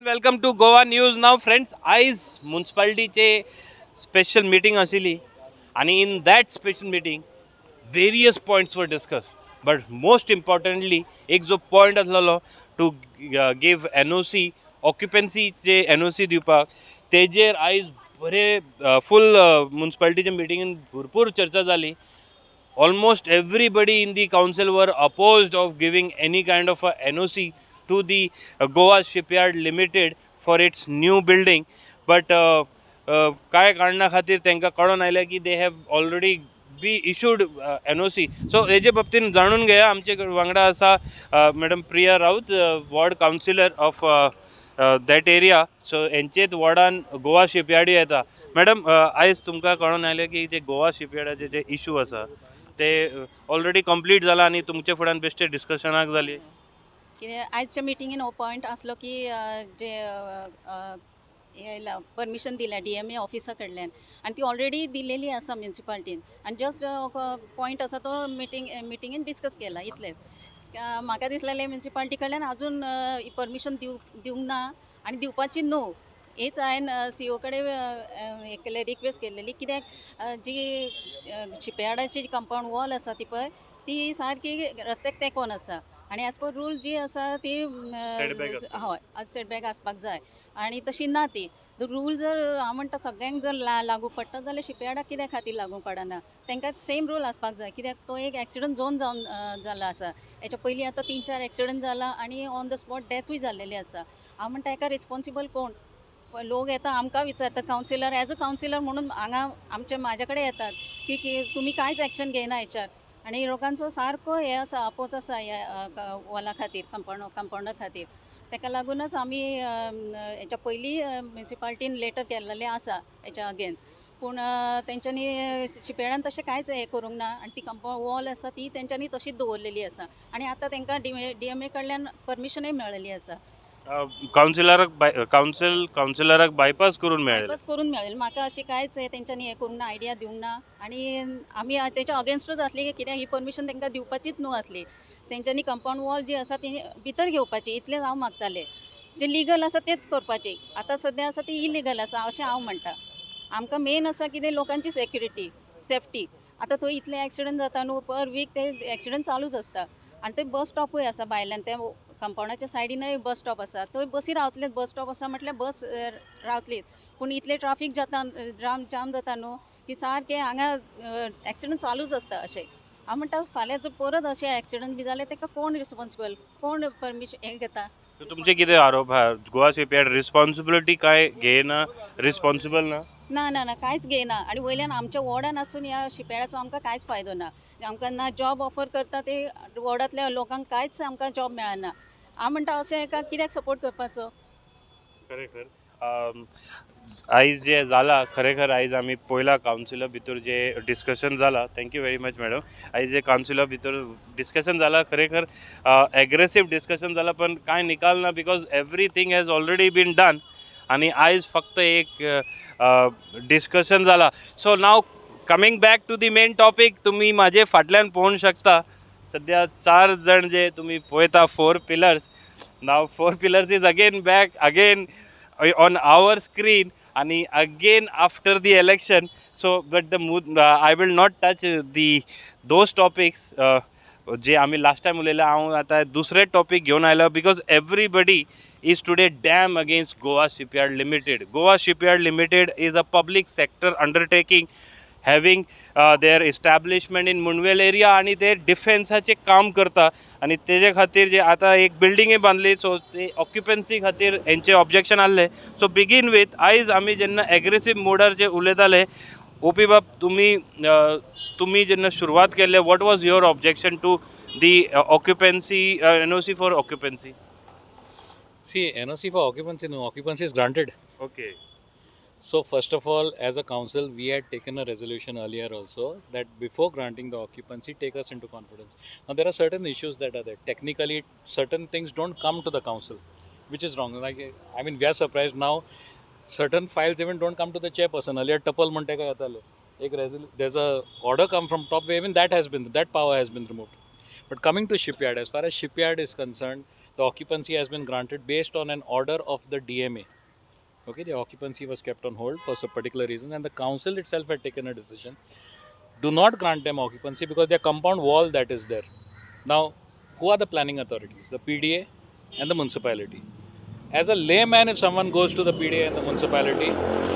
Welcome to Goa news. Now friends, आयज म्युन्सिपालिटीचे special meeting आशिल्ली आणि in that special meeting various points वर डिस्कस. बट मोस्ट इम्पॉर्टंटली एक जो पॉयंट आसलेलो टू गिव NOC ऑक्युपन्सीचे NOC दिवपाक, तेजेर आयज बरे फूल म्युन्सिपालिटीच्या मिटिंगेन भरपूर चर्चा जाली. Almost everybody in the council were opposed of giving any kind of a NOC to the Goa Shipyard Limited for its new building. But काय कारणां खातीर तांकां कळून आयलें की they have already been issued NOC. So हेजे बाबतीन जाणून घेया. आमचे वांगडा आसा madam Priya Raut, ward councillor of that area. So हेंचेच वॉर्डान गोवा शिपयार्ड येता. मॅडम, आयज तुमकां कळून आयलें की जे गोवा शिपयार्डाचे जे इशू आसा ते ऑलरेडी कंप्लीट जाला आणि तुमच्या फुड्यान बेश्टे डिस्कशनाक जाली. कित्याक आयजच्या मिटिंगेन हो पॉयंट आसलो की जे परमिशन दिल्या DMA ऑफिसा कडल्यान आनी ती ऑलरेडी दिलेली आसा म्युन्सिपाल्टीन आनी जस्ट पॉयंट आसा तो मिटिंगेन डिस्कस केला इतलेंच. म्हाका दिसलेलें म्युन्सिपाल्टी कडल्यान अजून परमिशन दिवंक ना आनी दिवपाची न्हू. हेच हांवें CO कडेन हें केलें, रिक्वेस्ट केलेली. कित्याक जी शिपयार्डाची जी कंपाऊंड वॉल आसा ती पळय, ती सारकी रस्त्याक तेंकोन आसा आनी एज पर रूल जी आसा ती हय सेटबॅक आसपाक जाय आनी तशी ना ती. रूल जर हांव म्हणटा सगळ्यांक जर लागू पडटा जाल्यार शिपयार्डाक कित्या खातीर लागू पडना? तांकां सेम रूल आसपाक जाय. कित्याक तो एक एक्सिडंट झोन जावन जाला आसा. हेच्या पयलीं आतां 3-4 एक्सिडंट जाला आनी ऑन द स्पॉट डेथूय जाल्लेली आसा. हांव म्हणटा हेका रिस्पॉन्सिबल कोण? लोक येता आमकां विचारतात, कावन्सिलर एज अ कावन्सिलर म्हणून हांगा म्हाजे कडेन येतात की तुमी कांयच एक्शन घेयना हेच्यार. आनी लोकांचो सारको हे आसा, अपोज आसा ह्या वॉला खातीर, कंपाऊंडा खातीर. ताका लागूनच आमी हेच्या पयलीं म्युन्सिपाल्टीन लेटर केल्लेलें आसा हेच्या अगेन्स्ट. पूण तेंच्यांनी शिपयार्डान तशें कांयच हें करूंक ना आनी ती कंपाऊंड वॉल आसा ती तेंच्यांनी तशीच दवरलेली आसा आनी आतां तांकां DMA कडल्यान परमिशनूय मेळिल्ली आसा. कावन्सिलराक बायपास करून मेळ्ळें. बायपास करून मेळ्ळें. म्हाका अशी कांयच तेंच्यांनी हें करूंक ना, आयडिया दिवंक ना आनी आमी तेच्या अगेन्स्टूच आसली. कित्याक ही परमिशन तांकां दिवपाचीच न्हू आसली. तेंच्यांनी कंपाऊंड वॉल जी आसा ती भितर घेवपाची, इतलेंच हांव मागतालें. जे लिगल आसा तेंच करपाचें. आतां सद्या आसा ती इलिगल आसा अशें हांव म्हणटा. आमकां मेन आसा कितें लोकांची सेक्युरिटी, सेफ्टी. आतां थंय इतले एक्सिडंट जाता न्हू, पर वीक ते एक्सिडंट चालूच आसता आनी थंय बस स्टॉपूय आसा भायल्यान. त्या कंपाऊंडाच्या सायडीनय बस स्टॉप आसा. थंय बसी रावतलेच. बस स्टॉप आसा म्हटल्यार बस रावतलीच. पूण इतले ट्राफीक जाता, जाम जाता न्हू की सारकें हांगा एक्सिडंट चालूच आसता अशें. हांव म्हणटा फाल्यां जर परत अशें एक्सिडंट बी जालें ताका कोण रिस्पॉन्सिबल, कोण परमिशन हें घेता? तुमचे कितें आरोप आहा? गोवा शिपयार्ड रिस्पॉन्सिबिलिटी काय घेयना, रिस्पॉन्सिबल ना? ना ना ना कांयच घेयना आनी वयल्यान आमच्या वॉर्डान आसून ह्या शिपयार्डाचो आमकां कांयच फायदो ना. आमकां ना जॉब ऑफर करता ते वॉर्डांतल्या लोकांक कांयच आमकां जॉब मेळना. हांव म्हणटा अशें हेका कित्याक सपोर्ट करपाचो? खरेखर आयज जे जाला, खरेखर आयज आमी पयला कावन्सिला भितर जे डिस्कशन जाला. Thank you very much madam. आयज जे कावन्सिला भितर डिस्कशन जाला, खरेखर एग्रेसीव डिस्कशन जाला, पण कांय निकाल ना because everything has already been done आणि आयज फक्त एक डिस्कशन जाला. So now coming back to the main topic. तुम्ही माझे फाटल्यान पळोवंक शकता सध्या 4 जण जे तुम्ही पळयता 4 pillars. Now 4 pillars is again back again on our screen and again after the election. So but I will not touch those topics जे आम्ही लास्ट टाइम उलयले. हांव आतां दुसरे टॉपिक घेवन आयलो because everybody is today damn against Goa Shipyard Limited. Goa Shipyard Limited is a public sector undertaking having their establishment in Munvel area आणि ते डिफेन्साचे काम करता आणि तेजे खातीर जे आता एक बिल्डिंगे बांधली. सो ते ऑक्युपन्सी खातीर हेंचे ऑब्जेक्शन आसले. सो बिगीन वीथ आयज आमी जेन्ना एग्रेसीव मोडार जे उलयताले, ओपी बाब तुम्ही जेन्ना सुरवात केल्ले, what was your objection to the occupancy NOC for occupancy? See, NOC for occupancy, no, occupancy is granted. Okay. So, first of all, as a council, we had taken a resolution earlier also that before granting the occupancy, take us into confidence. Now, there are certain issues that are there. Technically, certain things don't come to the council, which is wrong. Like, I mean, we are surprised now. Certain files even don't come to the chairperson. Earlier, Tapal Montega Yatale. There's a order come from top where even that power has been removed. But coming to shipyard, as far as shipyard is concerned, the occupancy has been granted based on an order of the DMA. Okay, the occupancy was kept on hold for some particular reason, and the council itself had taken a decision: do not grant them occupancy because their compound wall that is there. Now, who are the planning authorities? The PDA and the municipality. As a layman, if someone goes to the PDA and the municipality,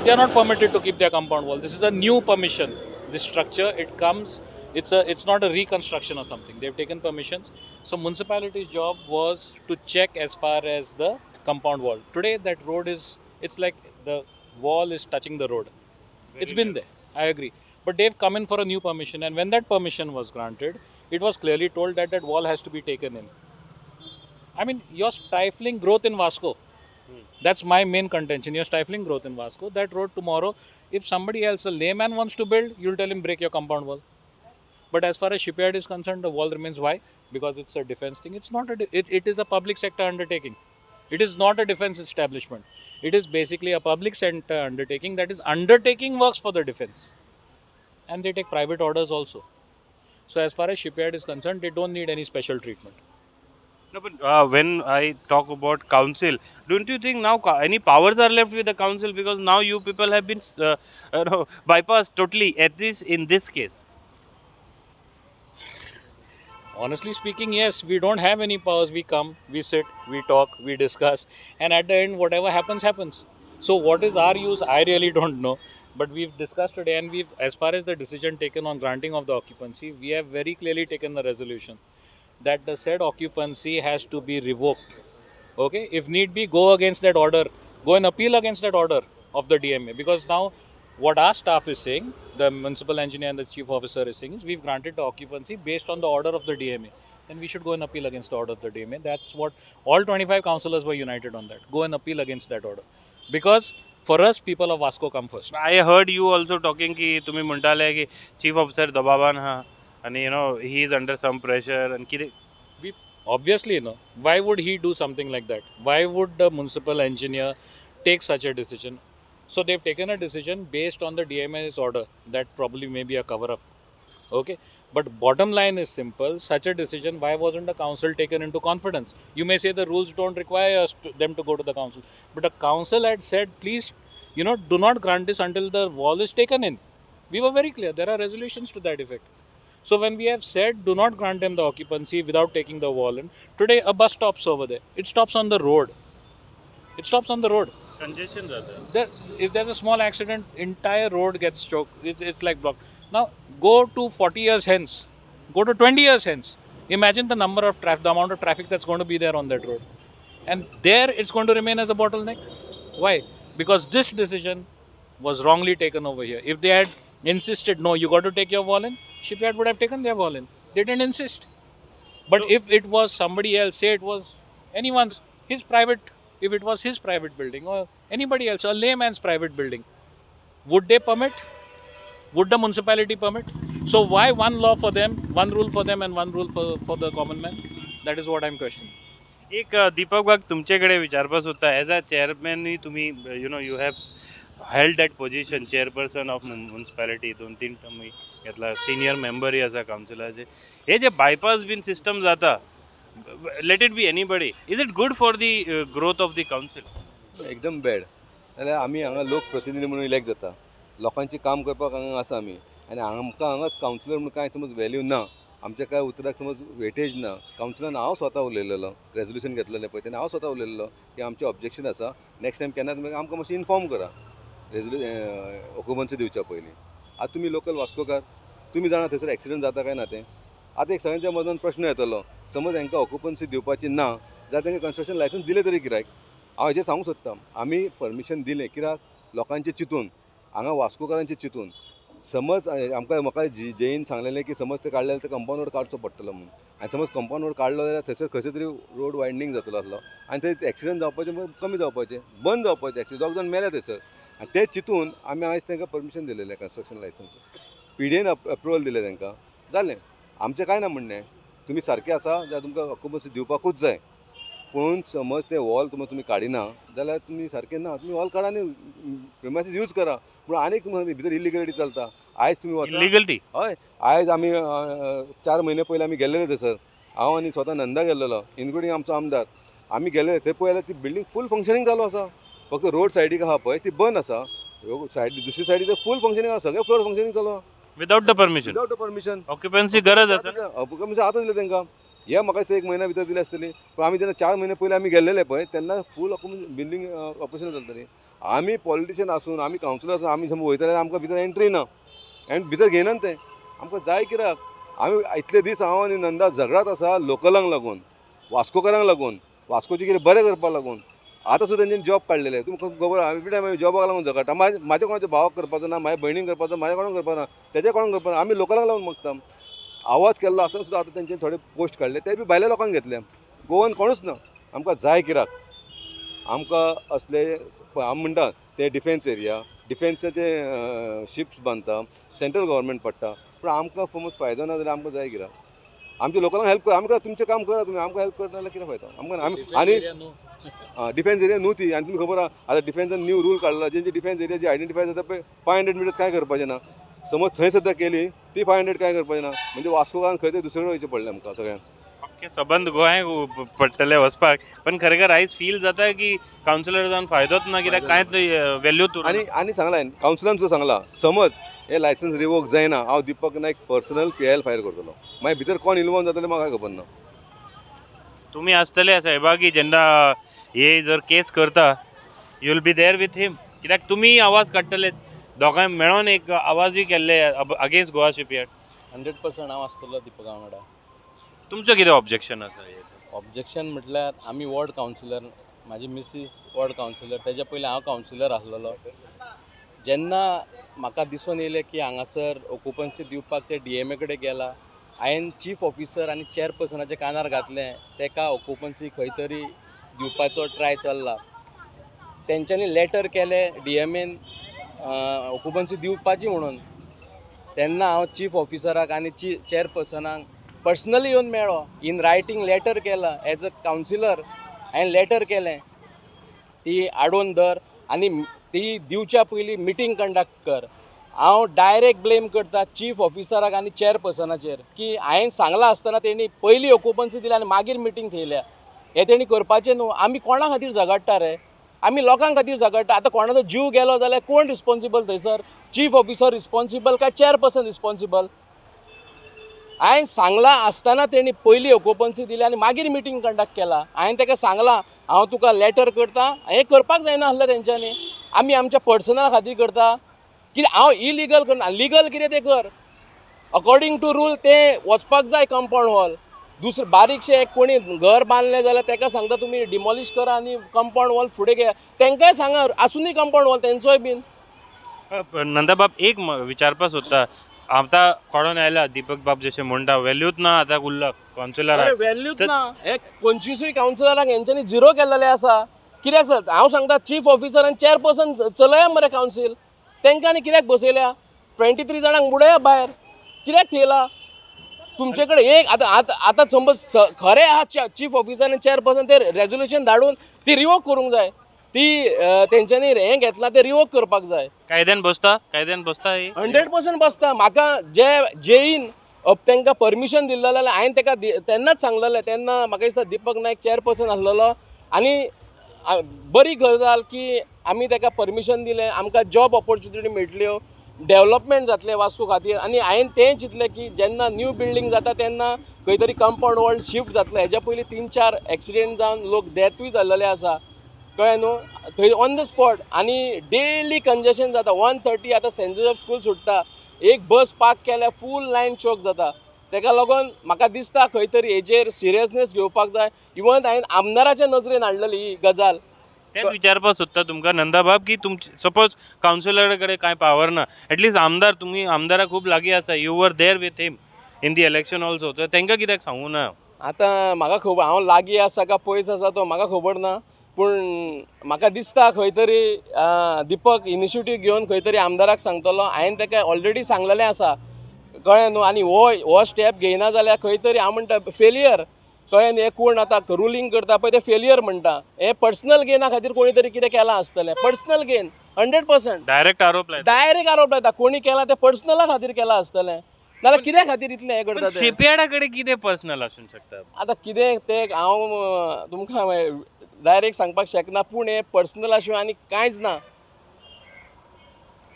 they are not permitted to keep their compound wall. This is a new permission. This structure, it comes, it's not a reconstruction or something. They've taken permissions. So municipality's job was to check as far as the compound wall. Today that road is, it's like the wall is touching the road. It's been there, I agree. But they've come in for a new permission, and when that permission was granted, it was clearly told that that wall has to be taken in. I mean, you're stifling growth in Vasco. That's my main contention. You're stifling growth in Vasco. That road tomorrow, if somebody else, a layman, wants to build, you'll tell him break your compound wall. But as far as shipyard is concerned, the wall remains. Why? Because it's a defense thing. It's not it is a public sector undertaking. It is not a defense establishment. It is basically a public sector undertaking that is undertaking works for the defense. And they take private orders also. So as far as shipyard is concerned, they don't need any special treatment. No, but when I talk about council, don't you think now any powers are left with the council, because now you people have been bypassed totally at this in this case? Honestly speaking, yes, we don't have any powers. We come, we sit, we talk, we discuss, and at the end, whatever happens, happens. So, what is our use? I really don't know. But we've discussed today, and we've, as far as the decision taken on granting of the occupancy, we have very clearly taken the resolution that the said occupancy has to be revoked. Okay, if need be, go against that order, go and appeal against that order of the DMA, because now what our staff is saying, the municipal engineer and the chief officer is saying, is we've granted the occupancy based on the order of the DMA, and we should go and appeal against the order of the DMA. That's what all 25 councillors were united on, that go and appeal against that order, because for us, people of Vasco come first. I heard you also talking की तुम्ही म्हणताले की chief officer दबावान हा आणि he is under some pressure and किती We obviously know. Why would he do something like that? Why would the municipal engineer take such a decision? So they've taken a decision based on the DMA's order. That probably may be a cover-up. Okay, but bottom line is simple. Such a decision, why wasn't the council taken into confidence? You may say the rules don't require them to go to the council, but the council had said, please, do not grant this until the wall is taken in. We were very clear. There are resolutions to that effect. So when we have said do not grant them the occupancy without taking the wall in, today a bus stops over there. It stops on the road. It stops on the road. congestion जातं. There, if there's a small accident, entire road gets choked. It's like blocked. Now go to 40 years hence. Go to 20 years hence. Imagine the number of the amount of traffic that's going to be there on that road. And there it's going to remain as a bottleneck. Why? Because this decision was wrongly taken over here. If they had insisted, no, you got to take your wall in, shipyard would have taken their wall in. They didn't insist. But So- if it was somebody else, say it was anyone's, his private, if it was his private building or anybody else, a layman's private building, would they permit? Would the municipality permit? So why one law for them, one rule for them and one rule for the common man? That is what I'm questioning. एक दीपक बाग तुमच्याकडे विचारपास होता as a चेअरमॅननी तुम्ही you have held that position chairperson of municipality 2-3 term घेतला senior मेंबरय आसा कावन्सिलाचे हे जे बायपास बीन सिस्टम जाता let it be anybody is it good for the growth of the council एकदम बॅड जाल्यार आमी हांगा लोक प्रतिनिधी म्हणून इलेक्ट जाता लोकांचें काम करपाक हांगा आसा आमी आनी आमकां हांगाच कावन्सिलर म्हणून कांय समज वॅल्यू ना आमच्या कांय उतराक समज वेटेज ना कावन्सिलान हांव स्वता उलयलेलो रेजोल्युशन घेतलेलें पळय तेन्ना हांव स्वता उलयलेलो की आमचें ऑब्जेक्शन आसा नेक्स्ट टायम केन्ना तुमी आमकां मातशें इन्फॉर्म करा ऑक्युपन्सी दिवच्या पयलीं आतां तुमी लोकल वास्कोकार तुमी जाणा थंयसर एक्सिडंट जाता काय ना तें आतां एक सगळ्यांच्या मनान प्रश्न येतलो समज हांकां ऑक्युपन्सी दिवपाची ना जाल्यार तांकां कन्स्ट्रक्शन लायसन्स दिलें तरी कित्याक हांव हेजेर सांगूंक सोदतां आमी परमिशन दिलें कित्याक लोकांचें चिंतून हांगा वास्कोकारांचें चिंतून समज म्हाका जेईन सांगलेलें की समज ते काडलें ते कंपाउंड रोड काडचो पडटलो म्हणून आनी समज कंपाउंड रोड काडलो जाल्यार थंयसर खंयचे तरी रोड वायडनींग जातलो आसलो आनी थंय एक्सिडंट जावपाचें कमी जावपाचें बंद जावपाचें एक्चुली दोग जाण मेले थंयसर आनी तें चिंतून आमी आयज तांकां परमिशन दिलेलें कन्स्ट्रक्शन लायसन्स PDAन अप्रुवल दिलें तांकां जालें आमचें कांय ना म्हणणें तुमी सारकें आसा जाल्यार तुमकां ऑक्युपन्सी दिवपाकूच जाय पूण समज ते वॉल तुमी काडिना जाल्यार तुमी सारकें ना तुमी वॉल काडा आनी प्रिमायसीस यूज करा पूण आनीक भितर इलिगलिटी चलता आयज तुमी वचा लिगलिटी हय आयज आमी 4 म्हयने पयलीं आमी गेल्लेले थंयसर हांव आनी स्वता नंदा गेल्लेलो इन्क्लुडींग आमचो आमदार आमी गेले थंय पळयल्यार ती बिल्डींग फूल फंक्शनींग चालू आसा. फक्त रोड सायडीक आहा पळय ती बंद आसा. सायड दुसरी सायडीक फूल फंक्शनींग आसा, सगळे फ्लोर फंक्शनींग चालू आहा without the permission. Without permission. Occupancy गरज आसा. म्हणजे आतां दिलें तांकां. हे म्हाका दिसता 1 म्हयन्या भितर दिली आसतली. पूण आमी जेन्ना 4 म्हयने पयलीं आमी गेल्लेले पळय तेन्ना फूल बिल्डींग ऑपरेशन चलतली. आमी पॉलिटिशियन आसून आमी कावन्सिलर आसून आमी समज वयतले आमकां भितर एंट्री ना आनी भितर घेयनात ते. आमकां जाय कित्याक आमी इतले दीस हांव आनी नंदा झगडात आसा लोकलांक लागून, वास्कोकारांक लागून, वास्कोचे कितें बरें करपाक लागून. आतां सुद्दां तेंच्यांनी जॉब काडलेले. तुमकां खबर आहा एवरी टायम जॉबाक लागून झगडटा. म्हाज्या कोणाच्या भावाक करपाचो ना, म्हाज्या भयणीक करपाचो, म्हाज्या कोणाक करपाचो ना, तेज्या कोणाक करपाना. आमी लोकलांक लागून मागता. आवाज केल्लो आसतना सुद्दां आतां तेंच्यांनी थोडे पोस्ट काडले ते बी भायल्या लोकांक घेतले. गोवन कोणूच ना. आमकां जाय कित्याक आमकां असले आमी म्हणटा ते डिफेन्स एरिया, डिफेन्साचे शिप्स बांदता, सेंट्रल गव्हर्मेंट पडटा. पूण आमकां समज फायदो ना जाल्यार आमकां जाय कित्याक आमच्या लोकलांक हेल्प करा. आमकां तुमचें काम करा तुमी, आमकां हेल्प करना जाल्यार कितें फायदो आमकां. आनी डिफेन्स एरिया न्हू ती. आनी तुमी खबर आहा आतां डिफेन्सान न्यू रूल काडला जेंची डिफेन्स एरिया जी आयडेंटिफाय जाता पळय 500 मिटर्स कांय करपाचें ना. समज थंय सुद्दां केली ती 500 कांय करपाचें ना. म्हणजे वास्कोकान खंय ते दुसरे कडेन वयचें पडलें आमकां सगळ्यांक. ओके सबंद गोंय पडटले वचपाक. पण खरेखर आयज फील जाता की कावन्सिलर जावन फायदोच ना कित्याक कांयच व्हॅल्यू आनी सांगला हांवें कावन्सिलान सुद्दां सांगला समज हे लायसन्स रिवोक जायना हांव दीपक नायक पर्सनल PIL फायर करतलो. मागीर भितर कोण इन्वॉल्व जातले म्हाका खबर ना. तुम्ही असतले सहभागी जेन्ना हे जर केस करता you will be there with him कित्याक तुमी आवाज काडटले दोगांय मेळोन एक आवाजूय केल्ले अगेन्स्ट गोवा शिपयार्ड. 100% हांव आसतलो दीपका वांगडा. तुमचें कितें ऑब्जेक्शन आसा? ऑब्जेक्शन म्हटल्यार आमी वॉर्ड कावन्सिलर, म्हाजी मिसीस वॉर्ड कावन्सिलर, तेज्या पयलीं हांव कावन्सिलर आसलेलो. जेन्ना म्हाका दिसून येयलें की हांगासर ऑक्युपन्सी दिवपाक ते DMA कडेन गेला, हांवें चीफ ऑफिसर आनी चेअरपर्सनाच्या कानार घातलें तेका ऑक्युपन्सी खंय तरी दिवपाचो ट्राय चल्ला. तेंच्यांनी लेटर केलें DMAन ऑक्युपन्सी दिवपाची म्हणून. तेन्ना हांव चीफ ऑफिसराक आनी चेअरपर्सनाक पर्सनली येवन मेळ्ळो. इन रायटींग लेटर केला एज अ कावन्सिलर. हांवें लेटर केलें ती आडोवन धर आनी ती दिवच्या पयलीं मिटींग कंडक्ट कर. हांव डायरेक्ट ब्लेम करता चीफ ऑफिसराक आनी चेअरपर्सनाचेर की हांवें सांगलां आसतना तेणी पयलीं ऑक्युपन्सी दिल्या आनी मागीर मिटींग थेयल्या. हें तेणी करपाचें न्हू. आमी कोणा खातीर झगडटा रे? आमी लोकां खातीर झगडटा. आतां कोणाचो जीव गेलो जाल्यार कोण रिस्पॉन्सिबल थंयसर? चीफ ऑफिसर रिस्पॉन्सिबल काय चेअरपर्सन रिस्पॉन्सिबल? हांवें सांगलां आसतना तेणी पयलीं ऑक्युपन्सी दिली आनी मागीर मिटींग कंडक्ट केला. हांवें ताका सांगलां हांव तुका लेटर करता. हें करपाक जायना आसलें तेंच्यांनी. आमी आमच्या पर्सनल खातीर करता कितें हांव इलिगल करना. लिगल कितें तें कर. अकॉर्डिंग टू रूल तें वचपाक जाय कंपाऊंड वॉल. दुसरें बारीकशें एक कोणी घर बांदलें जाल्यार ताका सांगता तुमी डिमॉलिश करा आनी कंपाऊंड वॉल फुडें घेया. तांकांय सांगा आसुनी कंपाऊंड वॉल तेंचोय बीन. नंदाबाब एक विचारपाक सोदता आतां कळोन आयला दीपक बाब जशें म्हणटा व्हॅल्यूच ना आतां उरला कावन्सिलराक. व्हॅल्यूच ना. हे 25 कावन्सिलरांक हेंच्यांनी झिरो केल्लेले आसा. कित्याक सर हांव सांगता चीफ ऑफिसर आनी चेअरपर्सन चलया मरे कावन्सील. तेंकांनी कित्याक बसयल्या? 23 जाणांक उडया भायर. कित्याक थेयला? तुमचे कडेन एक आतां समज खरें आहा चीफ ऑफिसर आनी चेअरपर्सन ते रेजोल्युशन धाडून ती रिवोक करूंक जाय. ती तेंच्यांनी हें घेतलां तें रिवोक करपाक जाय. कायद्यान बसता 100% बसता. म्हाका जेईन तांकां परमिशन दिल्लें जाल्यार हांवें ताका तेन्नाच सांगलेलें. तेन्ना म्हाका दिसता दीपक नायक चेअरपर्सन आसलेलो आनी बरी गजाल की आमी ताका परमिशन दिलें. आमकां जॉब ऑपॉर्च्युनिटी मेळटल्यो, डेव्हलपमेंट जातलें वास्को खातीर. आनी हांवें तें चिंतलें की जेन्ना न्यू बिल्डींग जाता तेन्ना खंय तरी कंपाऊंड वॉल शिफ्ट जातलें. हेज्या पयलीं 3-4 एक्सिडेंट जावन लोक डेथूय जाल्लेले आसा. कळ्ळें न्हू. थंय ऑन द स्पॉट आनी डेली कंजेशन जाता. 1:30 आतां सेंट जोसेफ स्कूल सुट्टा. एक बस पार्क केल्यार फूल लायन चोक जाता. ताका लागून म्हाका दिसता खंय तरी हेजेर सिरियसनेस घेवपाक जाय. इवन हांवें आमदाराच्या नजरेन हाडलेली ही गजाल. तेच विचारपाक सोदता तुमकां नंदाबाब की तुमचे सपोज कावन्सिलरा कडेन कांय पावर ना एटलीस्ट आमदार तुमी आमदाराक खूब लागीं आसा you were there with him in the election also तर तांकां कित्याक सांगूं ना? आतां म्हाका खबर हांव लागीं आसा काय पयस आसा तो म्हाका खबर ना. पूण म्हाका दिसता खंय तरी दीपक इनिशिएटीव घेवन खंय तरी आमदाराक सांगतलो. हांवें ताका ऑलरेडी सांगलेलें आसा. कळ्ळें न्हू. आनी हो स्टेप घेयना जाल्यार खंय तरी हांव म्हणटा फेलियर. कळ्ळें न्ही. हे कोण आतां रुलींग करता पळय ते फेलियर म्हणटा. हे पर्सनल गेना खातीर कोणी तरी कितें केलां आसतलें. Personal gain 100%. डायरेक्ट आरोप लायता. कोणी केलां तें पर्सनला खातीर केलां आसतलें. नाल्यार कित्या खातीर इतलें हें करता ते शिपयार्डा कडेन कितें पर्सनल आसूंक शकता? आतां कितें तें हांव तुमकां डायरेक्ट सांगपाक शकना पूण हें पर्सनल आसूं आनी कांयच ना.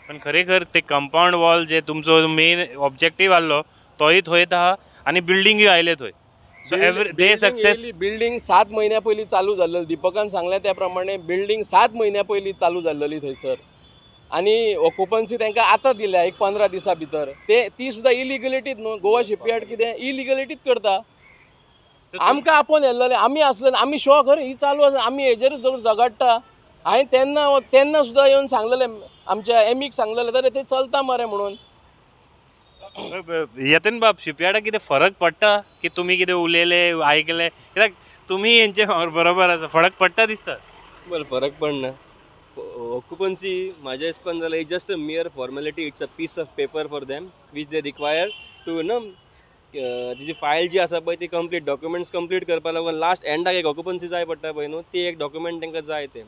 पण खरेखर ते कंपाऊंड वॉल जे तुमचो मेन ऑब्जेक्टीव आसलो तोय थंयच आहा आनी बिल्डिंगूय आयले थंय. सो दे सक्सेस. बिल्डींग 7 म्हयन्या पयलीं चालू जाल्ली. दीपकान सांगलें त्या प्रमाणे बिल्डींग 7 म्हयन्या पयलीं चालू जाल्ली थंयसर आनी ऑक्युपन्सी तांकां आतां दिल्या एक 15 दिसां भितर. ती सुद्दां इलिगलिटीच न्हू. गोवा शिपयार्ड कितें इलिगलिटीच करता. आमकां आपोवन येल्लेले आमी आसले आमी शॉक खरें ही चालू आसा आमी हेजेरूच धरून झगडटा. हांवें तेन्ना सुद्दां येवन सांगलेलें आमच्या एमीक सांगलेलें जाल्यार तें चलता मरे म्हणून. यतीन बाब शिपयार्डा कितें फरक पडटा की तुमी कितें उलयले आयकले कित्याक तुमी हेंचे बरोबर आसा फरक पडटा दिसता. बरं फरक पडना. ऑक्युपन्सी म्हाज्या हिसपान जाल्यार it's just a mere formality. It's a piece of paper for them which they require to तिची फायल जी आसा पळय ती कंप्लीट डॉक्युमेंट्स कंप्लीट करपा लागून लास्ट एंडाक एक ऑक्युपन्सी जाय पडटा पळय न्हू ती एक डॉक्युमेंट तांकां जाय ते.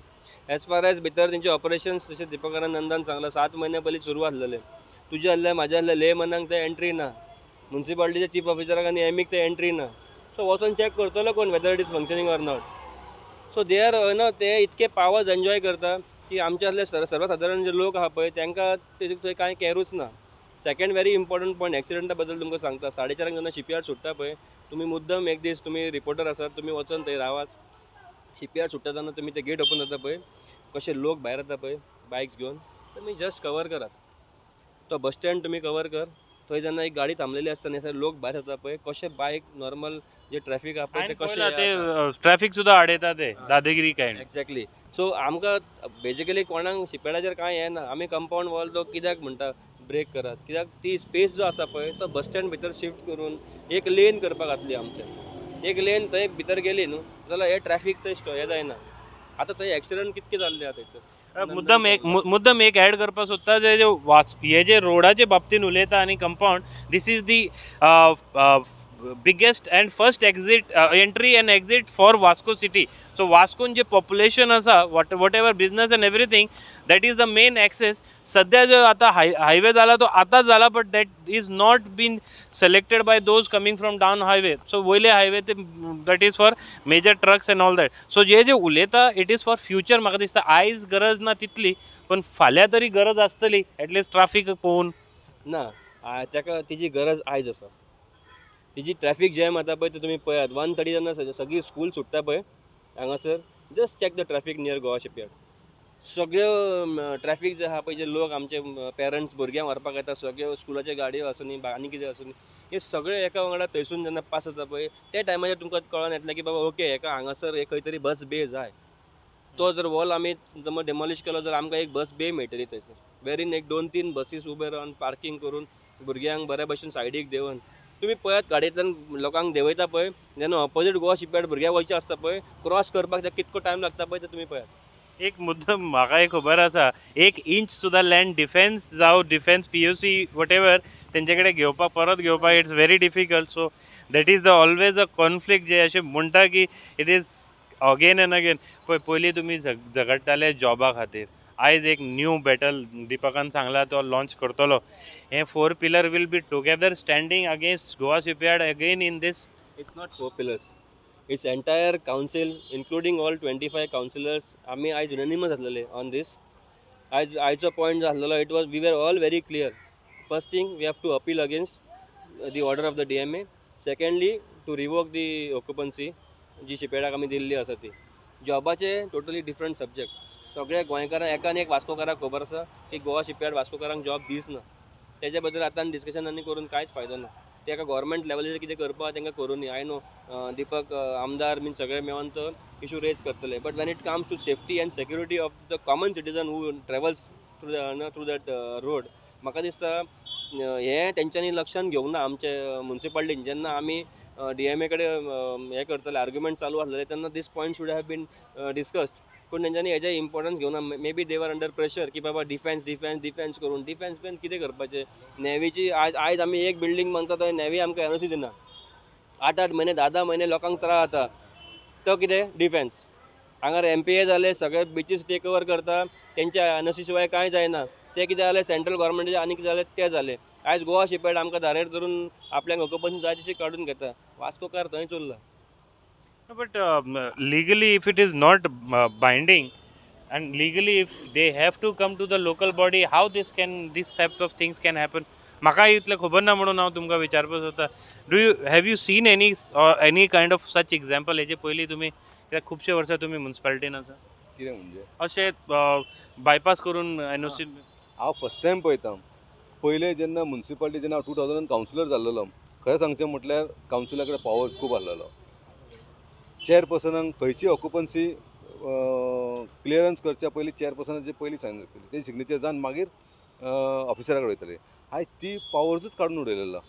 एज फार एज भितर तेंचे ऑपरेशन्स जशें दीपकानंद नंदान सांगलां 7 म्हयन्या पयलीं सुरू आसलेले. तुजे आहले म्हाज्या आहले ले मनाक ते एंट्री ना. म्युन्सिपाल्टीच्या चीफ ऑफिसराक आनी एमीक ते एंट्री ना. सो वचून चॅक करतलो कोण whether it is functioning or not. So they are ते इतके पावर्स एन्जॉय करता की आमचे असले सर्वसाधारण जे लोक आहा पळय तांकां थंय कांय कॅरूच ना. सेकंड व्हेरी इम्पॉर्टंट पॉयंट एक्सिडंटा बद्दल तुमकां सांगता. 4:30 जेन्ना शिपयार्ड सुट्टा पळय तुमी मुद्दम एक दीस तुमी रिपोर्टर आसात तुमी वचून थंय रावात. शिपयार्ड सुट्टा तेन्ना तुमी ते गेट ओपन जाता पळय कशे लोक भायर येता पळय बायक्स घेवन तुमी जस्ट कवर करात. तो बस स्टँड तुमी कवर कर. थंय जेन्ना एक गाडी थांबलेली आसता न्ही लोक भायर येता पळय कशे बायक नॉर्मल जे ट्रॅफीक आहा पळय ते कशे ते ट्रॅफिक सुद्दां आडयता ते दादागिरी काय एक्झॅक्टली. सो आमकां बेजिकली कोणाक शिपयार्डाचेर कांय हें ना. आमी कंपाऊंड वॉल तो कित्याक म्हणटा ब्रेक करात कित्याक ती स्पेस जो आसा पळय तो बस स्टँड भितर शिफ्ट करून एक लेन करपाक घातली आमच्या. एक लेन थंय भितर गेली न्हू जाल्यार हे ट्रॅफीक थंय हें जायना. आतां थंय एक्सिडंट कितके जाल्ले आहा थंयसर. मुद्दम एक ऍड करपाक सोदता हे जे रोडाचे बाबतीन उलयता आनी compound this is the biggest and first entry and exit for Vasco city. So वास्कोन जे पॉप्युलेशन आसा whatever business and everything that is the main access. सध्या जो आता हायवे झाला तो आताच झाला but that is not been selected by those coming from down highway. So वयले हायवे ते that is for major trucks and all that. So जे उलयता इट इज फॉर फ्युचर. म्हाका दिसता आयज गरज ना तितली पण फाल्यां तरी गरज आसतली एटलिस्ट ट्रॅफिक पळोवन. ना ताका तिची गरज आयज आसा. तिची ट्रॅफीक जॅम जाता पळय ते तुमी पळयात. 1:30 जेन्ना सगळी स्कूल सुट्टा पळय हांगासर just check the traffic near Goa shipyard. सगळ्यो ट्रॅफीक जे आहा पळय जे लोक आमचे पेरंट्स भुरग्यांक व्हरपाक येता सगळ्यो स्कुलाच्यो गाडयो आसूनी आनी कितें आसूनी हे सगळे एका वांगडा थंयसून जेन्ना पास जाता पळय त्या टायमाचेर तुमकां कळोन येतलें की बाबा ओके हेका हांगासर एक खंय तरी बस बे जाय. तो जर वॉल आमी समज डेमॉलिश केलो जाल्यार आमकां एक बस बे मेळटली थंयसर. वेरीन एक 2-3 बसीस उबे रावन पार्किंग करून भुरग्यांक बऱ्या भशेन सायडीक देवन तुमी पळयात गाडयेंतल्यान लोकांक देंवयता पळय जेन्ना ऑपोजीट गोवा शिपयार्ड भुरग्यांक वयचें आसता पळय क्रॉस करपाक कितको टायम लागता पळय ते तुमी पळयात. एक मुद्दम म्हाकाय खबर आसा 1 इंच सुद्दां लँड डिफेन्स जावं डिफेन्स POC वॉट एवर तेंचे कडेन परत घेवपाक it's very difficult. So that is the always a conflict जे अशें म्हणटा की it is again end again. पयलीं तुमी झगडटाले जॉबा खातीर. आयज एक न्यू बॅटल दीपकान सांगला तो लॉन्च करतलो. हे 4 pillar will be together standing against Goa shipyard again in this. It's not 4 pillars. It's entire council including all 25 councillors आमी आयज युनॅनिमस आसलेले ऑन दीस. आयचो पॉयंट जो आसलेलो it was we were all very clear. First thing we have to appeal against the order of the DMA. Secondly to revoke the occupancy जी शिपयार्डाक आमी दिल्ली आसा ती. जॉबाचे टोटली डिफरंट सब्जेक्ट. सगळ्या गोंयकारांक एकान एक वास्कोकाराक खबर आसा की गोवा शिपयार्ड वास्कोकारांक जॉब दिसना. तेजे बद्दल आतां डिस्कशन आनी करून कांयच फायदो ना. ताका गव्हर्मेंट लेवलीचेर कितें करपाक तांकां करूनी. आय नो दीपक आमदार बीन सगळे मेळोन तो इशू रेज करतले but when it comes to safety and security of the common citizen who travels through that road म्हाका दिसता हें तेंच्यांनी लक्षान घेवंक ना आमचे म्युन्सिपाल्टीन. जेन्ना आमी DMA कडेन हें करतले आर्ग्युमेंट चालू आसलेले तेन्ना this point should have been discussed. पूण तेंच्यांनी हेजें इम्पॉर्टन्स घेवना. मे बी दे वर अंडर प्रेशर की बाबा डिफेन्स करून डिफेन्स बीन कितें करपाचें. नेवीची आयज आमी एक बिल्डींग बांदता थंय नेवी आमकां NOC दिना. 8-8 म्हयने 10-10 म्हयने लोकांक त्रास जाता. तो कितें डिफेन्स. हांगा MPA जाले सगळे बिचीस टेक ओवर करता तेंच्या NOC शिवाय कांय जायना ते कितें जालें सेंट्रल गव्हर्मेंटाचे आनी कितें जालें तें जालें आयज गोवा शिपयार्ड आमकां धारेर धरून आपल्याक ऑक्युपन्सी जाय तशी काडून घेता वास्कोकार थंयच उरला. But legally, if it is not binding, and legally, if they have to come to the local body, how this type of things can happen? म्हाका इतलें खबर ना म्हणून हांव तुमकां विचारपाक सोदता. Have you seen any kind of such example हेजे पयलीं तुमी कित्याक खुबशे वर्सां तुमी म्युन्सिपालिटीन आसा कितें म्हणजे अशें बायपास करून NOC हांव फर्स्ट टायम पळयतां. पयलें जेन्ना म्युन्सिपालिटी जेन्ना हांव 2000 कावन्सिलर जाल्लो खरें सांगचें म्हटल्यार कावन्सिला कडेन पावर्स खूब आसलेलो. चॅरपर्सनाक खंयची ऑक्युपन्सी क्लियरन्स करच्या पयलीं चॅरपर्सनाची पयलीं सायन जातली तेजी सिग्नेचर जावन मागीर ऑफिसरा कडेन वयतले. आयज ती पावर्सूच काडून उडयलेलो.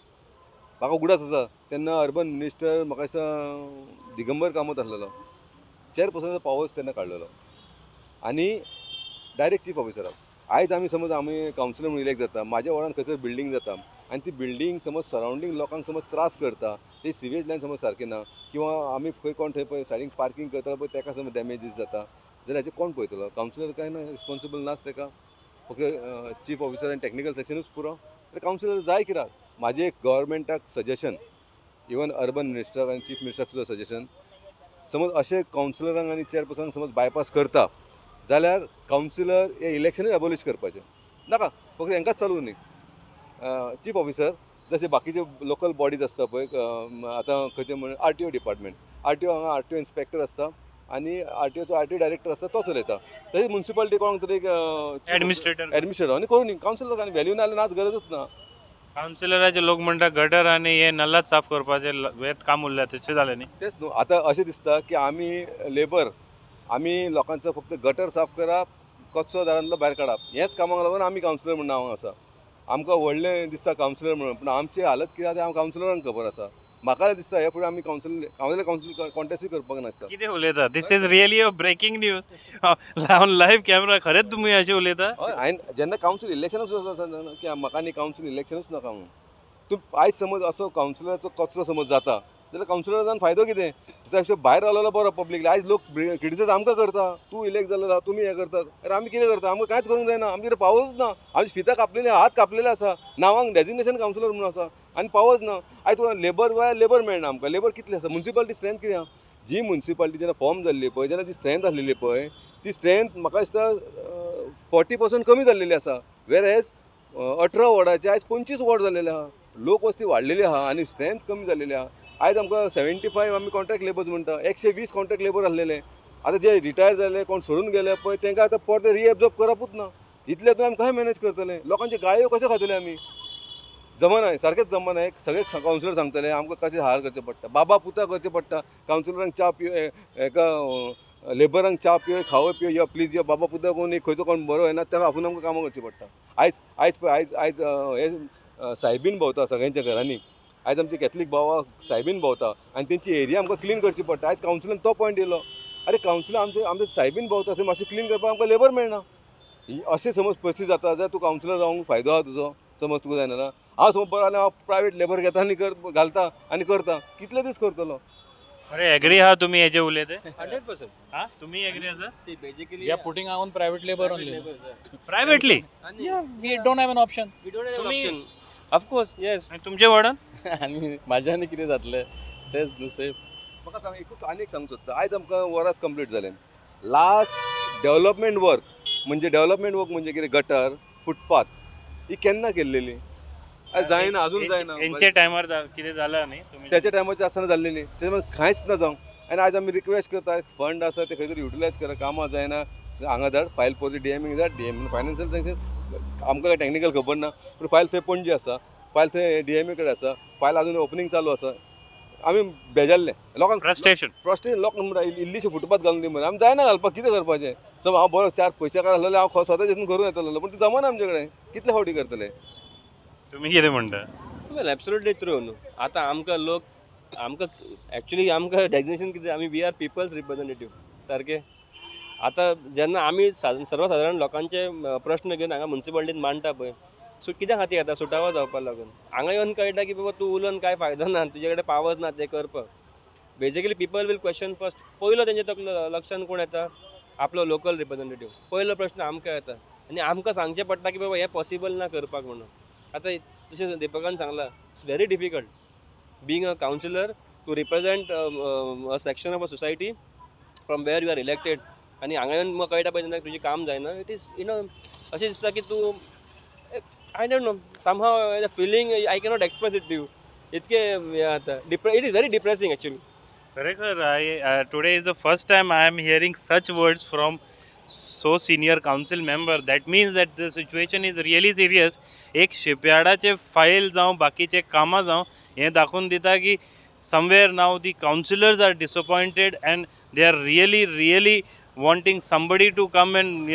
म्हाका उगडास आसा तेन्ना अर्बन मिनिस्टर म्हाका दिसता दिगंबर कामत आसलेलो. चॅरपर्सनाचो पावर्स तेन्ना काडलेलो आनी डायरेक्ट चीफ ऑफिसराक. आयज समज आमी कावन्सिलर म्हणून इलेक्ट जाता म्हाज्या वार्डान खंयसर बिल्डींग जाता आनी ती बिल्डींग समज सरावंडींग लोकांक समज त्रास करता ती सिवेज लायन समज सारकी ना किंवा आमी खंय कोण थंय पळय सायडीन पार्किंग करता पळय तेका समज डॅमेजीस जाता जाल्यार हाजें कोण पळयतलो? कावन्सिलर काय ना रिस्पॉन्सिबल नाच तेका फक्त चीफ ऑफिसर आनी टॅक्निकल सेक्शनूच पुरो. कावन्सिलर जाय कित्याक? म्हाजें एक गव्हर्मेंटाक सजेशन इवन अर्बन मिनिस्टराक आनी चीफ मिनिस्टराक सुद्दां सजेशन समज अशें कावन्सिलरांक आनी चॅरपर्सनाक समज बायपास करता जाल्यार कावन्सिलर हे इलेक्शनूच एबॉलिश करपाचें नाका फक्त हेंकाच चालू न्ही. चीफ ऑफिसर जशे बाकीचे लोकल बॉडीज आसता पळय आतां खंयचे म्हण RTO डिपार्टमेंट हांगा RTO इन्स्पेक्टर आसता आनी RTOचो डायरेक्टर आसता तो चलयता. तशेंच म्युन्सिपालिटी कोणाक तरी एडमिनिस्ट्रेटर आनी करूं न्ही कावन्सिलर आनी व्हॅल्यू ना जाल्यार नाच गरजूच ना. कावन्सिलराचे लोक म्हणटा गटर आनी हे नल्लाच साफ करपाचे हेत काम उरल्या तशें जालें न्ही. तेच न्हू आतां अशें दिसता की आमी लोकांचो फक्त गटर साफ करप कचरो दारांतलो भायर काडप हेंच कामाक लागून आमी कावन्सिलर म्हणून हांव आसा. आमकां व्हडलें दिसता कावन्सिलर म्हणून पूण आमची हालत कितें आसा तें हांव कावन्सिलरांक खबर आसा. म्हाका दिसता हे फुडें आमी कावन्सिल कॉन्टेस्टूय करपाक नासता. कितें उलयता? This is really a breaking news. Live camera खरेंच तुमी अशें उलयता? हय हांवें जेन्ना कावन्सील इलेक्शनूच आसा की म्हाका आनी कावन्सील इलेक्शनूच नाका म्हणून. तूं आयज समज असो कावन्सिलराचो कचरो समज जाता जाल्यार कावन्सिलर जावन फायदो कितें? त्यापेक्षा भायर रावलेलो बरो पब्लीक. आयज लोक क्रिटिसायज आमकां करता तूं इलेक्ट जालेलो तुमी हें करतात. अरे आमी कितें करता? आमकां कांयच करूंक जायना. आमचे कडेन पावर्स ना. आमची फितां कापलेली हात कापलेले आसा. नांवांक डेजिग्नेशन कावन्सिलर म्हणून आसा आनी पावर्स ना. आयज तुका लेबर मेळना आमकां. लेबर कितले आसा? म्युन्सिपालिटी स्ट्रेंथ कितें आहा? जी म्युन्सिपालिटी जेन्ना फॉर्म जाल्ली पळय जेन्ना ती स्ट्रेंथ आसलेली पळय ती स्ट्रेंथ म्हाका दिसता 40% कमी जाल्लेली आसा. वेरएज 18 वॉर्डाचे आयज 25 वॉर्ड जाल्लेले आहा. लोकवस्ती वाडलेली आहा आनी स्ट्रेंथ कमी जाल्लेली आहा. आयज आमकां 75 आमी कॉन्ट्रॅक्ट लेबर्स म्हणटा 120 कॉन्ट्रॅक्ट लेबर आसलेले. आतां जे रिटायर जाले कोण सोडून गेले पळय तांकां आतां परते रिएब्जॉर्ब करपूच ना. इतले तुवें आमी कशें मॅनेज करतले? लोकांचे गाळयो कशे खातले आमी? जमना सारकेंच जमना. एक सगळे कावन्सिलर सांगतले आमकां कशें हार करचे पडटा. बाबा पुता करचे पडटा. कावन्सिलरांक च्या पियो हेका लेबरांक च्या पियो खावो पियो यो प्लीज यो बाबा पुता कोण एक खंयचो कोण बरो येना ताका आपूण आमकां कामां करची पडटा. आयज हे सायबीन भोंवता सगळ्यांच्या घरांनी. आयज आमचे कॅथलीक भावा सायबीन भोंवता आनी तेंची एरिया आमकां क्लीन करची पडटा. आयज कावन्सिलान तो पॉयंट येयलो. अरे कावन्सिलर आमचे सायबीन भोंवता थंय मातशें क्लीन करपाक आमकां लेबर मेळना. अशें समज परिस्थिती जाता जाल्यार तूं कावन्सिलर जावंक फायदो आहा तुजो समज तुका जायना. हांव समज बरो जाल्यार हांव प्रायवेट लेबर घेता आनी घालता आनी करता. कितले दीस करतलो? अरे एग्री आहा तुमी हेजे उलयते? 100%. हा तुमी एग्री आसा? See, basically, We are putting our own private labor private only. labor, sir. Privately? Yeah, we don't have an option. We don't have an तुम्ही- option. Of course, yes. आणि तुमचे वार्डान? आनी म्हाज्यानी कितें जातलें तेच न्हू सेफ. म्हाका सांग एकूच आनी एक सांगूंक सोदता. आयज आमकां वरास कंप्लीट जालें. लास्ट डेव्हलपमेंट वर्क म्हणजे कितें गटर फुटपाथ ही केन्ना केल्लेली? आयज जायना अजून जायना. यांच्या टायमार कितें जालां न्ही तुम्ही त्याच्या टायमाची आसतना जाल्लेली त्याच्यामुळे कांयच ना जावंक. आनी आयज आमी रिक्वेस्ट करता फंड आसा ते खंय तरी युटिलायज करा. कामां जायना हांगा धाड फायल पोरती DMing धाड DM फायनान्शियल सँक्शन आमकां काय टॅक्निकल खबर ना पूण फायल थंय पणजी आसा फायल थंय DMA कडेन आसा फायल अजून ओपनिंग चालू आसा. आमी बेजारले लोकांक फ्रस्ट्रेशन लोक म्हणटा इल्लीशी फुटपाथ घालून दी म्हणून आमी जायना घालपाक कितें करपाचें. समज हांव बरो 4 पयशेकार आसलेले हांव स्वता हितून करूं येतलो पूण ती जमना आमचे कडेन. कितले फावटी करतले? तुम्ही कितें म्हणटा? वेल एब्सोल्युटली ट्रू न्हू. आतां आमकां एक्चुली आमकां डेजिग्नेशन कितें आमी वी आर पिपल्स रिप्रेझेंटेटिव्ह सारके. आतां जेन्ना आमी सर्वसाधारण लोकांचे प्रश्न घेवन हांगा म्युन्सिपालिटीन मांडटा पळय सो कित्या खातीर येता सुटावो जावपाक लागून. हांगा येवन कळटा की बाबा तूं उलोवन कांय फायदो ना तुजे कडेन पावर्स ना ते करपाक. Basically people will question first. पयलो तेंच्या लक्षान कोण येता, आपलो लोकल रिप्रेझेंटेटिव्ह. पयलो प्रश्न आमकां येता आनी आमकां सांगचें पडटा की बाबा हें पॉसिबल ना करपाक म्हणून. आतां जशें दीपकान सांगलां, it's very difficult being a councillor to represent a section of a society from where you are elected. आनी हांगा येवन म्हाका कळटा पळय जेन्ना तुजें काम जायना, इट इज अशें दिसता की तूं I don't know, somehow the feeling I cannot express it to you. इतके हें जाता, it is very depressing actually. खरेखर today is the first time I am hearing such words from so senior council member. That means that the situation is really serious. एक शिपयार्डाचे file जावं बाकीचे कामां जावं हें दाखोवन दिता की somewhere now the councillors are disappointed and they are really wanting somebody to come and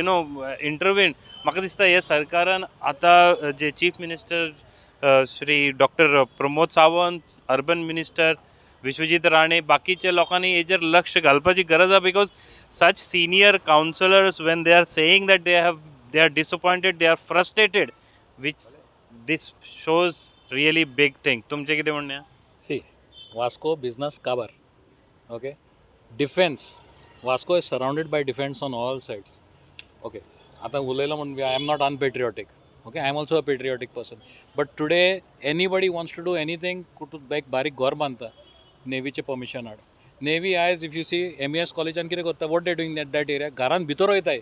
intervene. म्हाका दिसता हे सरकारान आतां जे chief minister Shri doctor Pramod Sawant, urban minister Vishwajit Rane, बाकीच्या लोकांनी हेजेर लक्ष घालपाची गरज आसा. Because such senior councillors when they are saying that they are disappointed, they are frustrated, which this shows really big thing. तुमचें कितें म्हणणें आहा? See, Vasco business cover. Okay, defense. Vasco is surrounded by defense on all sides. Okay, आता उलयलो म्हणून I am not unpatriotic. Okay, I am also a patriotic person. But today anybody wants to do anything to एक बारीक घर बांदता नेवीचे permission हाड. Navy आयज if you see MES कॉलेजान कितें करता, what they doing that area, घरान भितर वयताय.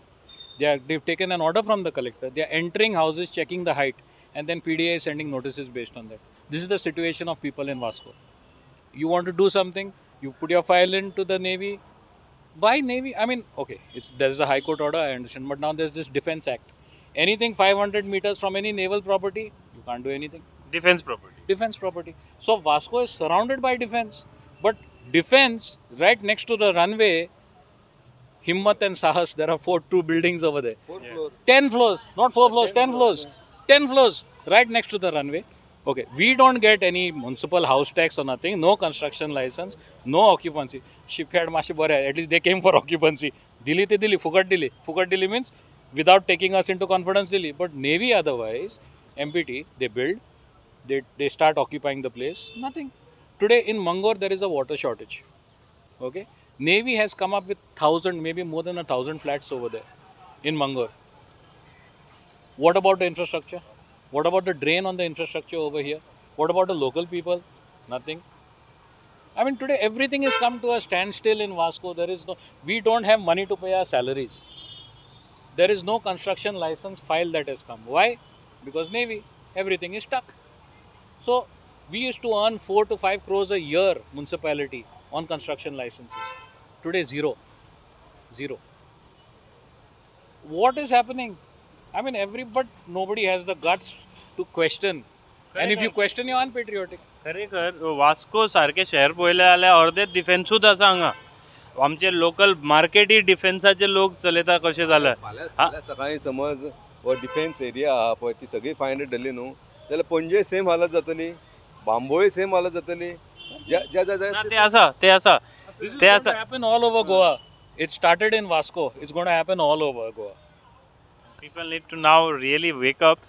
They've taken an order from the collector. They are entering houses, checking the height, and then PDA is sending notices based on that. This is the situation of people in Vasco. You want to do something, you put your file into the Navy. Why Navy? I mean, okay, there's a High Court order, I understand, but now there's this Defense Act. Anything 500 meters from any naval property, you can't do anything. Defense property. Defense property. So Vasco is surrounded by defense, but defense right next to the runway, Himmat and Sahas, there are two buildings over there. 4th floor. 10 floors, not 4 floors, 10 floors. 10 floors right next to the runway. Okay, we don't get any municipal house tax or nothing, no construction license, no occupancy. Shipyard मातशे बरे, at least they came for occupancy. Dili te dili, fukat dili. Fukat dili means without taking us into confidence dili. But Navy otherwise, MPT, they build, they start occupying the place, nothing. Today in Mangor there is a water shortage. Okay, Navy has come up with 1,000, maybe more than 1,000 flats over there in Mangor. What about the infrastructure? What about the drain on the infrastructure over here? What about the local people? Nothing. I mean, today everything has come to a standstill in Vasco. We don't have money to pay our salaries. There is no construction license file that has come. Why? Because Navy, everything is stuck. So, we used to earn 4 to 5 crores a year, municipality, on construction licenses. Today, zero. What is happening? I mean, but nobody has the guts to question. And if you question, you're unpatriotic. खरेखर Vasco सारखे शहर पळयलें जाल्यार अर्दे डिफेन्सूच आसा हांगा. आमचे local मार्केटूय डिफेन्साचे लोक चलयता कशें जालें. फाल्यां सकाळीं समज हो डिफेन्स एरिया आहा पळय ती सगळी 500 धरली न्हू, जाल्यार पणजे सेम हालत जातली, बांबोळी सेम हालत जातली. ते आसा This is going to happen all over Goa. It started in Vasco. It's going to happen all over Goa. People need to now really wake up.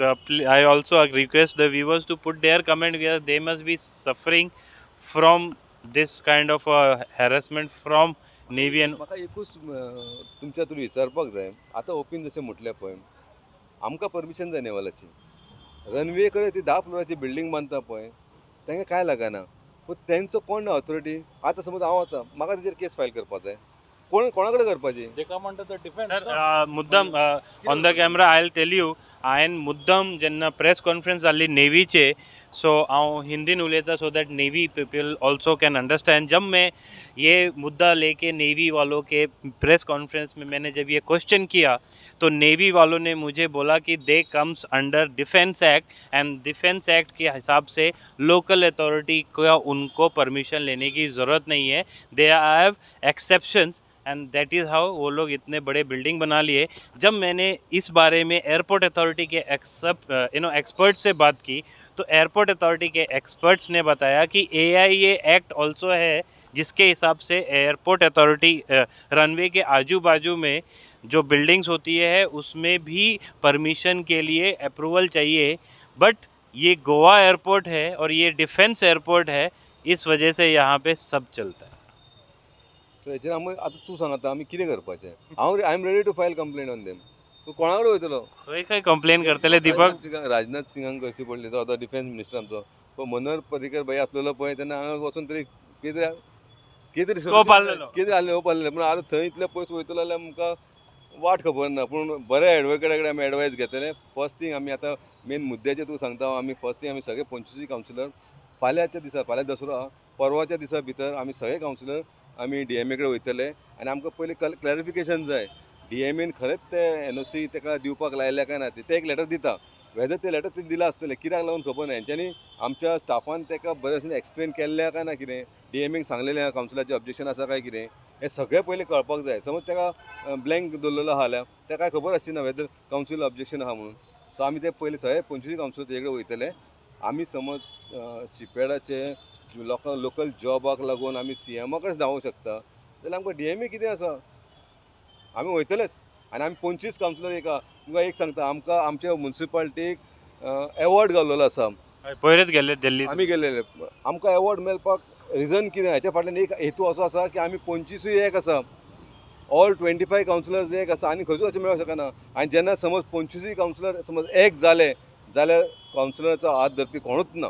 I also request the viewers to put their comment because they must be suffering from this kind of harassment from Navy and म्हाका एकूच तुमच्या through विचारपाक जाय. आतां open जशें म्हटलें पळय, आमकां परमिशन जाय नेवलाची. रनवे कडेन ती 10 फ्लोराची बिल्डींग बांदता पळय, तांकां कांय लागना. पूण तेंचो कोण ऑथॉरिटी? आतां समज हांव आसा, म्हाका तेजेर केस फायल करपा जाय. कोणा कडेन करपाची? They come under the defense. Sir, मुद्दम on the camera I will tell you, हांवें मुद्दम जेन्ना प्रेस कॉन्फरन्स जाल्ली नेवीचे, सो हांव हिंदीन उलयता so that navy people also can understand. जब मैं ये मुद्दा लेके नेवी वालों के प्रेस कॉन्फ्रेंस में मैंने जब ये क्वेश्चन किया तो नेवी वालों ने मुझे बोला कि they comes under defence act and defence act के हिसाब से लोकल अथॉरिटी को उनको परमिशन लेने की ज़रूरत नहीं है. They have exceptions and that is how वो लोग इतने बड़े बिल्डिंग बना लिए. जब मैंने इस बारे में एयरपोर्ट अथॉरिटी के एक्सपर्ट से बात की तो एयरपोर्ट अथॉरिटी के एक्सपर्ट्स ने बताया कि AIA एक्ट ऑल्सो है जिसके हिसाब से एयरपोर्ट अथॉरिटी रनवे के आजू बाजू में जो बिल्डिंग्स होती है उसमें भी परमिशन के लिए अप्रूवल चाहिए. बट ये गोवा एयरपोर्ट है और ये डिफेंस एयरपोर्ट है, इस वजह से यहाँ पे सब चलता है. सो हेचेर आमी आतां तूं सांग आतां आमी कितें करपाचें. I am ready to file complain on them. तूं कोणा कडेन वयतलो. खंय खंय कंप्लेन करतले दीपक. राजनाथ सिंगांक कशी पडली तो आतां डिफेन्स मिनिस्टर आमचो तो मनोहर पर्रीकर भाई आसलेलो पळय तेन्ना हांगा वचून तरी कितें कितें स्कोप आहलेलो. कितें आहलें आहलें पूण आतां थंय इतले पयस वयतलो जाल्यार आमकां वाट खबर ना पूण बऱ्या एडवोकेटा कडेन आमी एडवायस घेतले. फर्स्ट थींग आमी आतां मेन मुद्द्याचेर तूं सांगता आमी फर्स्ट थींग आमी सगळे 25 कावन्सिलर फाल्यांच्या दिसा फाल्यां दसरो आहा परवाच्या दिसा भितर आमी सगळे कावन्सिलर आमी DMA कडेन वयतले आनी आमकां पयलीं क्लॅरिफिकेशन जाय. DMAन खरेंच ते NOC ताका दिवपाक लायल्या काय ना ते एक लेटर दिता. वेदर ते लेटर ते दिला आसतलें कित्याक लागून खबर ना. हेंच्यांनी आमच्या स्टाफान ताका बरे भशेन एक्सप्लेन केल्लें काय ना कितें DMAक सांगलेलें कावन्सिलाचें ऑब्जेक्शन आसा काय कितें हें सगळें पयलीं कळपाक जाय. समज ताका ब्लँक दवरलेलो आहा जाल्यार ताका काय खबर आसची ना वेदर कावन्सिल ऑब्जेक्शन आहा म्हणून. सो आमी ते पयलीं सगळे 25 कावन्सिलर तेजे कडेन वयतले. आमी समज शिपयार्डाचे लोकल जॉबाक लागून आमी CMA कडेन धांवूंक शकता जाल्यार आमकां DMA कितें आसा आमी वयतलेच. आनी आमी 25 कावन्सिलर तुमकां एक सांगता आमकां आमच्या म्युन्सिपाल्टीक एवॉर्ड घाल्लेलो आसा. पयलेच गेले दिल्ली. आमी गेलेले आमकां एवॉर्ड मेळपाक रिजन कितें हेच्या फाटल्यान एक हेतू असो आसा की आमी 25 एक आसा ऑल 25 कावन्सिलर्स एक आसा आनी खंयचो अशें मेळूंक शकना. आनी जेन्ना समज 25 कावन्सिलर समज एक जाले जाल्यार कावन्सिलराचो हात धरपी कोणूच ना.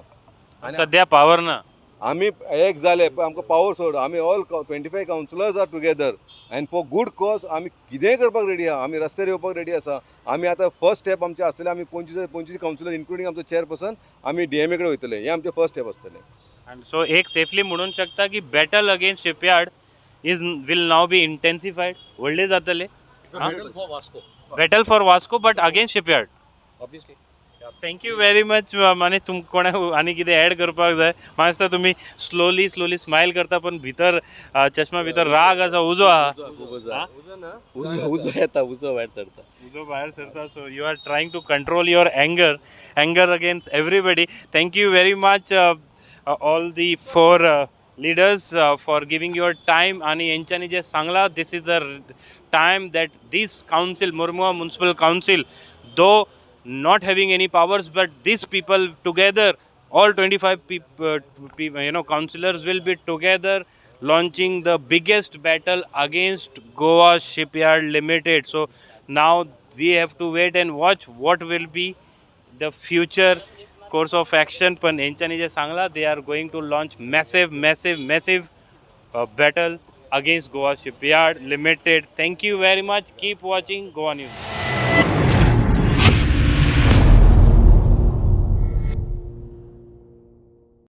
आनी सध्या पावर ना. आमी एक जाले पळय आमकां पावर सोड आमी all 25 councillors are together and for good cause आमी कितेंय करपाक रेडी आहा. आमी रस्त्यार येवपाक रेडी आसा. आमी आतां फर्स्ट स्टेप आमचें आसतलें आमी 25 कावन्सिलर इन्क्लुडींग आमचो चेअरपर्सन आमी DMA कडेन वयतले. हें आमचें फर्स्ट स्टेप आसतलें. And so एक सेफली म्हणून शकता की battle against shipyard will now be intensified. व्हडले जातले battle for Vasco but against shipyard. Obviously. Thank you very much. माने तुम कोणा आनी कितें एड करपाक जाय म्हाका दिसता तुमी स्लोली स्मायल करता पण भितर चश्मा भितर राग आसा उजो आहा. उजो येता उजो भायर चडटा. उजो भायर सरता. So you are trying to control your anger against everybody. Thank you very much all the 4 leaders for giving your time. आणि यांच्यानी जे सांगला this is the time that this council Mormugao municipal council though not having any powers, but these people together, all 25 people, councillors will be together launching the biggest battle against Goa Shipyard Limited. So now we have to wait and watch what will be the future course of action. पण यांच्यानी जे सांगला they are going to launch massive battle against Goa Shipyard Limited. Thank you very much. Keep watching Goa News.